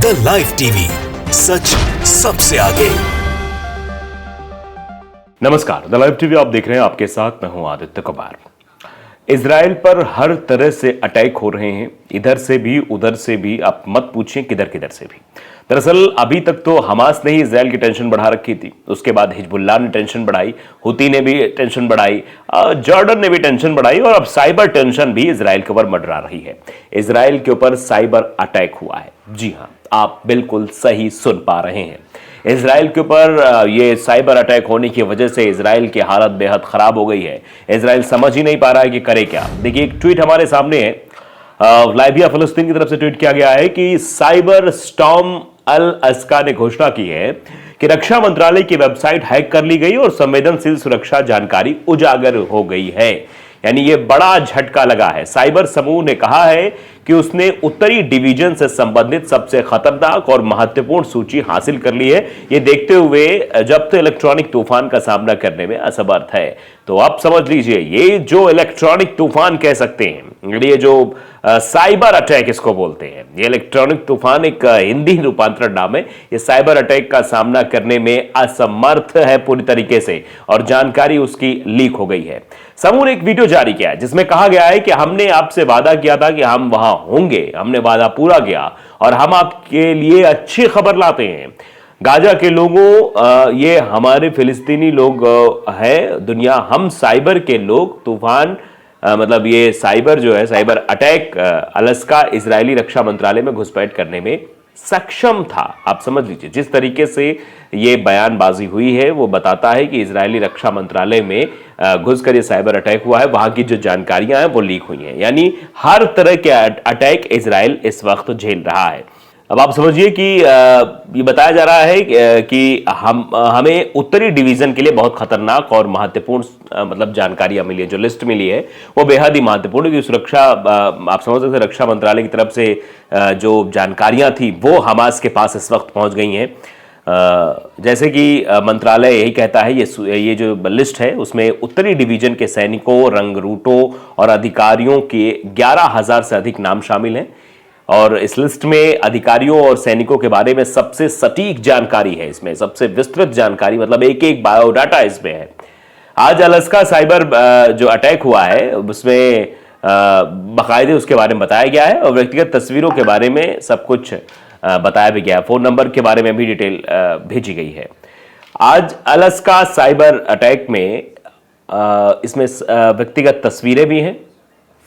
The live TV, सच सबसे आगे। नमस्कार, द लाइव टीवी आप देख रहे हैं। आपके साथ मैं हूं आदित्य कुमार। इजराइल पर हर तरह से अटैक हो रहे हैं, इधर से भी उधर से भी। आप मत पूछें किधर किधर से भी। दरअसल अभी तक तो हमास ने ही इजराइल की टेंशन बढ़ा रखी थी, उसके बाद हिजबुल्लाह ने टेंशन बढ़ाई, हुती ने भी टेंशन बढ़ाई, जॉर्डन ने भी टेंशन बढ़ाई और अब साइबर टेंशन भी इजराइल के ऊपर मंडरा रही है। इजराइल के ऊपर साइबर अटैक हुआ है। जी हां, आप बिल्कुल सही सुन पा रहे हैं। इजराइल के ऊपर ये साइबर अटैक होने की वजह से इजराइल की हालत बेहद खराब हो गई है। इजराइल समझ ही नहीं पा रहा है कि करे क्या। देखिए, एक ट्वीट हमारे सामने है, लाइबिया फिलिस्तीन की तरफ से ट्वीट किया गया है कि साइबर स्टॉर्म अल अस्का ने घोषणा की है कि रक्षा मंत्रालय की वेबसाइट हैक कर ली गई और संवेदनशील सुरक्षा जानकारी उजागर हो गई है। यानी ये बड़ा झटका लगा है। साइबर समूह ने कहा है कि उसने उत्तरी डिवीजन से संबंधित सबसे खतरनाक और महत्वपूर्ण सूची हासिल कर ली है। ये देखते हुए जब तो इलेक्ट्रॉनिक तूफान का सामना करने में असमर्थ है। तो आप समझ लीजिए, ये जो इलेक्ट्रॉनिक तूफान कह सकते हैं, ये जो साइबर अटैक इसको बोलते हैं, ये इलेक्ट्रॉनिक तूफान एक हिंदी रूपांतरण नाम है। ये साइबर अटैक का सामना करने में असमर्थ है पूरी तरीके से और जानकारी उसकी लीक हो गई है। समूह ने एक वीडियो जारी किया है जिसमें कहा गया है कि हमने आपसे वादा किया था कि हम वहां होंगे, हमने वादा पूरा किया और हम आपके लिए अच्छी खबर लाते हैं। गाजा के लोगों, ये हमारे फिलिस्तीनी लोग हैं, दुनिया, हम साइबर के लोग। तूफान मतलब ये साइबर जो है, साइबर अटैक अलास्का इजरायली रक्षा मंत्रालय में घुसपैठ करने में सक्षम था। आप समझ लीजिए, जिस तरीके से ये बयानबाजी हुई है वो बताता है कि इजरायली रक्षा मंत्रालय में घुसकर ये साइबर अटैक हुआ है, वहां की जो जानकारियां हैं वो लीक हुई हैं। यानी हर तरह के अटैक इजराइल इस वक्त झेल रहा है। अब आप समझिए कि ये बताया जा रहा है कि हमें उत्तरी डिवीजन के लिए बहुत खतरनाक और महत्वपूर्ण मतलब जानकारियां मिली है। जो लिस्ट मिली है वो बेहद ही महत्वपूर्ण है कि सुरक्षा, आप समझ सकते हैं, रक्षा मंत्रालय की तरफ से जो जानकारियां थी वो हमास के पास इस वक्त पहुंच गई हैं। जैसे कि मंत्रालय यही कहता है, ये जो लिस्ट है उसमें उत्तरी डिवीजन के सैनिकों, रंगरूटों और अधिकारियों के 11,000 से अधिक नाम शामिल हैं और इस लिस्ट में अधिकारियों और सैनिकों के बारे में सबसे सटीक जानकारी है। इसमें सबसे विस्तृत जानकारी, मतलब एक एक बायोडाटा इसमें है। आज अलास्का साइबर जो अटैक हुआ है उसमें बाकायदे उसके बारे में बताया गया है और व्यक्तिगत तस्वीरों के बारे में सब कुछ बताया भी गया है। फोन नंबर के बारे में भी डिटेल भेजी गई है। आज अलास्का साइबर अटैक में इसमें व्यक्तिगत तस्वीरें भी हैं,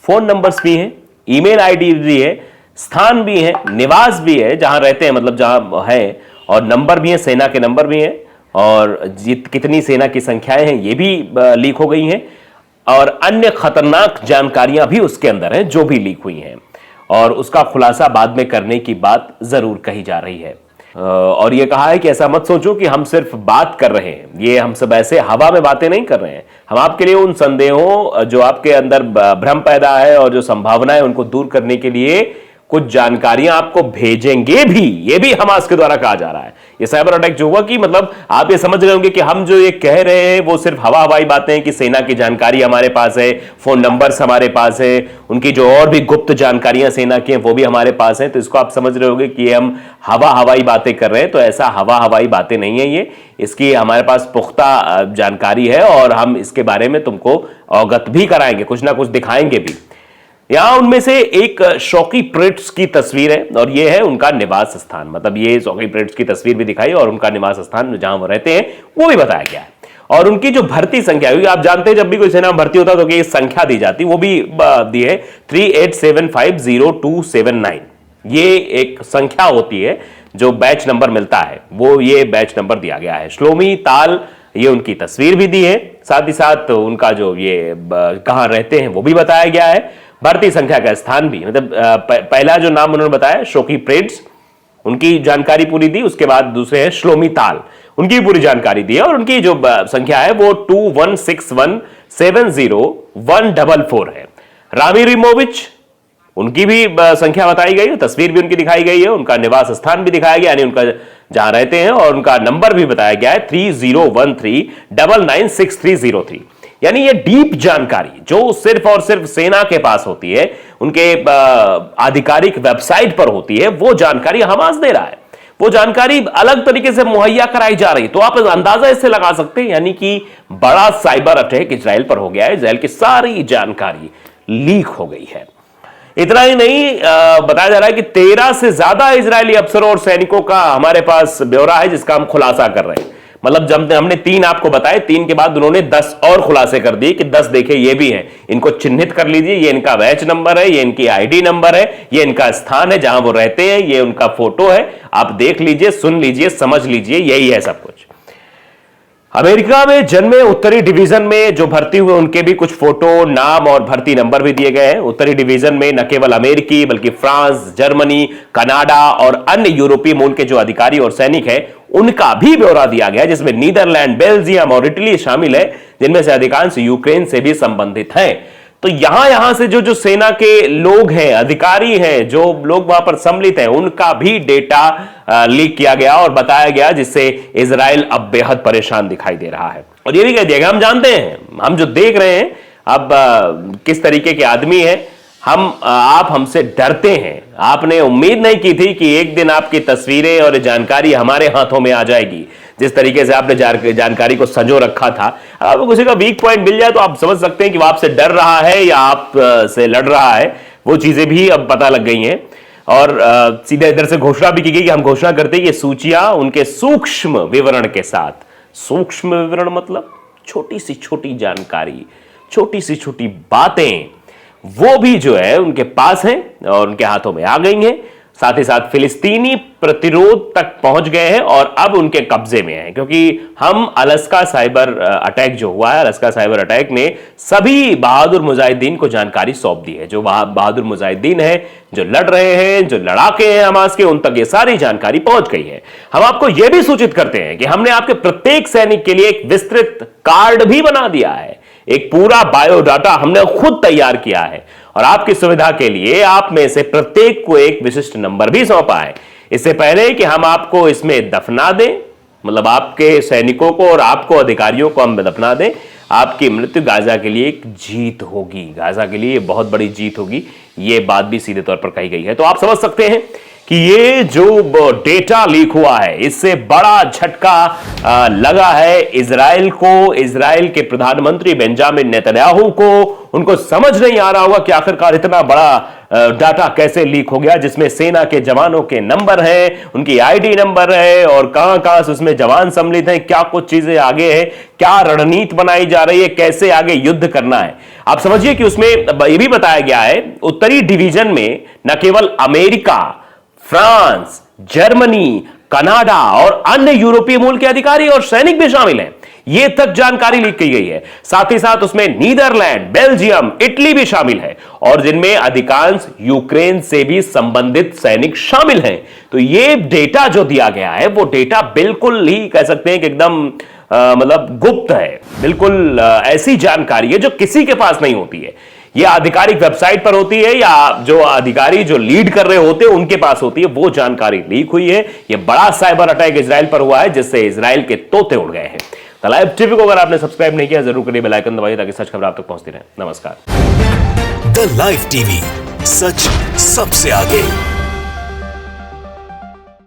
फोन नंबर्स भी हैं, ईमेल आईडी भी है, स्थान भी है, निवास भी है जहां रहते हैं, मतलब जहां है, और नंबर भी है, सेना के नंबर भी हैं और कितनी सेना की संख्याएं हैं ये भी लीक हो गई हैं और अन्य खतरनाक जानकारियां भी उसके अंदर हैं जो भी लीक हुई हैं और उसका खुलासा बाद में करने की बात जरूर कही जा रही है। और ये कहा है कि ऐसा मत सोचो कि हम सिर्फ बात कर रहे हैं, ये हम सब ऐसे हवा में बातें नहीं कर रहे हैं। हम आपके लिए उन संदेहों जो आपके अंदर भ्रम पैदा है और जो संभावना है उनको दूर करने के लिए कुछ जानकारियां आपको भेजेंगे भी। ये भी हमास के द्वारा कहा जा रहा है। ये साइबर अटैक जो हुआ कि मतलब आप ये समझ रहे होंगे कि हम जो ये कह रहे हैं वो सिर्फ हवाई बातें हैं कि सेना की जानकारी हमारे पास है, फोन नंबर्स हमारे पास है, उनकी जो और भी गुप्त जानकारियां सेना की हैं वो भी हमारे पास हैं। तो इसको आप समझ रहे होंगे कि हम हवाई बातें कर रहे हैं। तो ऐसा हवाई बातें नहीं है ये, इसकी हमारे पास पुख्ता जानकारी है और हम इसके बारे में तुमको अवगत भी कराएंगे, कुछ ना कुछ दिखाएंगे भी। यहां उनमें से एक शौकी प्रेट्स की तस्वीर है और यह है उनका निवास स्थान। मतलब ये शौकी प्रेट्स की तस्वीर भी दिखाई और उनका निवास स्थान जहां वो रहते हैं वो भी बताया गया है। और उनकी जो भर्ती संख्या, क्योंकि आप जानते हैं जब भी कोई सेना में भर्ती होता है तो ये संख्या दी जाती, वो भी दी है 38750279। ये एक संख्या होती है जो बैच नंबर मिलता है, वो ये बैच नंबर दिया गया है। श्लोमी ताल, ये उनकी तस्वीर भी दी है, साथ ही साथ उनका जो ये कहां रहते हैं वो भी बताया गया है। भर्ती संख्या का स्थान भी, मतलब पहला जो नाम उन्होंने बताया शोकी प्रेट्स, उनकी जानकारी पूरी दी। उसके बाद दूसरे हैं श्लोमी ताल, उनकी पूरी जानकारी दी है और उनकी जो संख्या है वो 2161701444 है। रामी रिमोविच, उनकी भी संख्या बताई गई है, तस्वीर भी उनकी दिखाई गई है, उनका निवास स्थान भी दिखाया गया, यानी उनका जहां रहते हैं, और उनका नंबर भी बताया गया है 3013996303। यानी ये डीप जानकारी जो सिर्फ और सिर्फ सेना के पास होती है, उनके आधिकारिक वेबसाइट पर होती है, वो जानकारी हमास दे रहा है, वो जानकारी अलग तरीके से मुहैया कराई जा रही। तो आप अंदाजा इससे लगा सकते हैं, यानी कि बड़ा साइबर अटैक इजराइल पर हो गया है। इजराइल की सारी जानकारी लीक हो गई है। इतना ही नहीं, बताया जा रहा है कि 13 से ज्यादा इजरायली अफसरों और सैनिकों का हमारे पास ब्यौरा है, जिसका हम खुलासा कर रहे हैं। मतलब जब हमने 3 आपको बताए, 3 के बाद उन्होंने 10 और खुलासे कर दिए कि 10 देखे ये भी हैं, इनको चिन्हित कर लीजिए, ये इनका बैच नंबर है, ये इनकी आईडी नंबर है, ये इनका स्थान है जहां वो रहते हैं, ये उनका फोटो है, आप देख लीजिए, सुन लीजिए, समझ लीजिए, यही है सब कुछ। अमेरिका में जन्मे उत्तरी डिवीजन में जो भर्ती हुए उनके भी कुछ फोटो, नाम और भर्ती नंबर भी दिए गए हैं। उत्तरी डिवीजन में न केवल अमेरिकी बल्कि फ्रांस, जर्मनी, कनाडा और अन्य यूरोपीय मूल के जो अधिकारी और सैनिक हैं उनका भी ब्यौरा दिया गया, जिसमें नीदरलैंड, बेल्जियम और इटली शामिल है, जिनमें से अधिकांश यूक्रेन से भी संबंधित हैं। तो यहां से जो सेना के लोग हैं, अधिकारी हैं, जो लोग वहां पर सम्मिलित हैं, उनका भी डेटा लीक किया गया और बताया गया, जिससे इजराइल अब बेहद परेशान दिखाई दे रहा है। और ये भी कह दिया गया, हम जानते हैं, हम जो देख रहे हैं अब किस तरीके के आदमी हैं, आप हमसे डरते हैं। आपने उम्मीद नहीं की थी कि एक दिन आपकी तस्वीरें और जानकारी हमारे हाथों में आ जाएगी। जिस तरीके से आपने जानकारी को संजो रखा था, आपको किसी का वीक पॉइंट मिल जाए तो आप समझ सकते हैं कि वो आपसे डर रहा है या आप से लड़ रहा है। वो चीजें भी अब पता लग गई हैं और सीधे इधर से घोषणा भी की गई कि हम घोषणा करते हैं कि सूचियां उनके सूक्ष्म विवरण के साथ, सूक्ष्म विवरण मतलब छोटी सी छोटी जानकारी, छोटी सी छोटी बातें, वो भी जो है उनके पास हैं और उनके हाथों में आ गई हैं। साथ ही साथ फिलिस्तीनी प्रतिरोध तक पहुंच गए हैं और अब उनके कब्जे में हैं, क्योंकि हम अलास्का साइबर अटैक जो हुआ है, अलास्का साइबर अटैक ने सभी बहादुर मुजाहिदीन को जानकारी सौंप दी है। जो बहादुर मुजाहिदीन है, जो लड़ रहे हैं, जो लड़ाके हैं हमास के, उन तक ये सारी जानकारी पहुंच गई है। हम आपको यह भी सूचित करते हैं कि हमने आपके प्रत्येक सैनिक के लिए एक विस्तृत कार्ड भी बना दिया है, एक पूरा बायोडाटा हमने खुद तैयार किया है और आपकी सुविधा के लिए आप में से प्रत्येक को एक विशिष्ट नंबर भी सौंपा है। इससे पहले कि हम आपको इसमें दफना दें, मतलब आपके सैनिकों को और आपको अधिकारियों को हम दफना दें, आपकी मृत्यु गाजा के लिए एक जीत होगी, गाजा के लिए बहुत बड़ी जीत होगी। यह बात भी सीधे तौर पर कही गई है। तो आप समझ सकते हैं कि ये जो डेटा लीक हुआ है, इससे बड़ा झटका लगा है इजराइल को, इजराइल के प्रधानमंत्री बेंजामिन नेतन्याहू को। उनको समझ नहीं आ रहा होगा कि आखिरकार इतना बड़ा डाटा कैसे लीक हो गया, जिसमें सेना के जवानों के नंबर हैं, उनकी आईडी नंबर है और कहां से उसमें जवान सम्मिलित हैं, क्या कुछ चीजें आगे है, क्या रणनीति बनाई जा रही है, कैसे आगे युद्ध करना है। आप समझिए कि उसमें यह भी बताया गया है, उत्तरी डिवीजन में न केवल अमेरिका, फ्रांस, जर्मनी, कनाडा और अन्य यूरोपीय मूल के अधिकारी और सैनिक भी शामिल हैं, यह तक जानकारी लीक की गई है। साथ ही साथ उसमें नीदरलैंड, बेल्जियम, इटली भी शामिल है और जिनमें अधिकांश यूक्रेन से भी संबंधित सैनिक शामिल हैं। तो यह डेटा जो दिया गया है, वो डेटा बिल्कुल ही कह सकते हैं कि एकदम मतलब गुप्त है, बिल्कुल ऐसी जानकारी है जो किसी के पास नहीं होती है। यह आधिकारिक वेबसाइट पर होती है या जो अधिकारी जो लीड कर रहे होते हैं उनके पास होती है। वो जानकारी लीक हुई है। यह बड़ा साइबर अटैक इजराइल पर हुआ है, जिससे इजराइल के तोते उड़ गए हैं। द लाइव टीवी को अगर आपने सब्सक्राइब नहीं किया, जरूर करिए, बेल आइकन दबाइए ताकि सच खबर आप तक पहुंचती रहे। नमस्कार। द लाइव टीवी, सच सबसे आगे।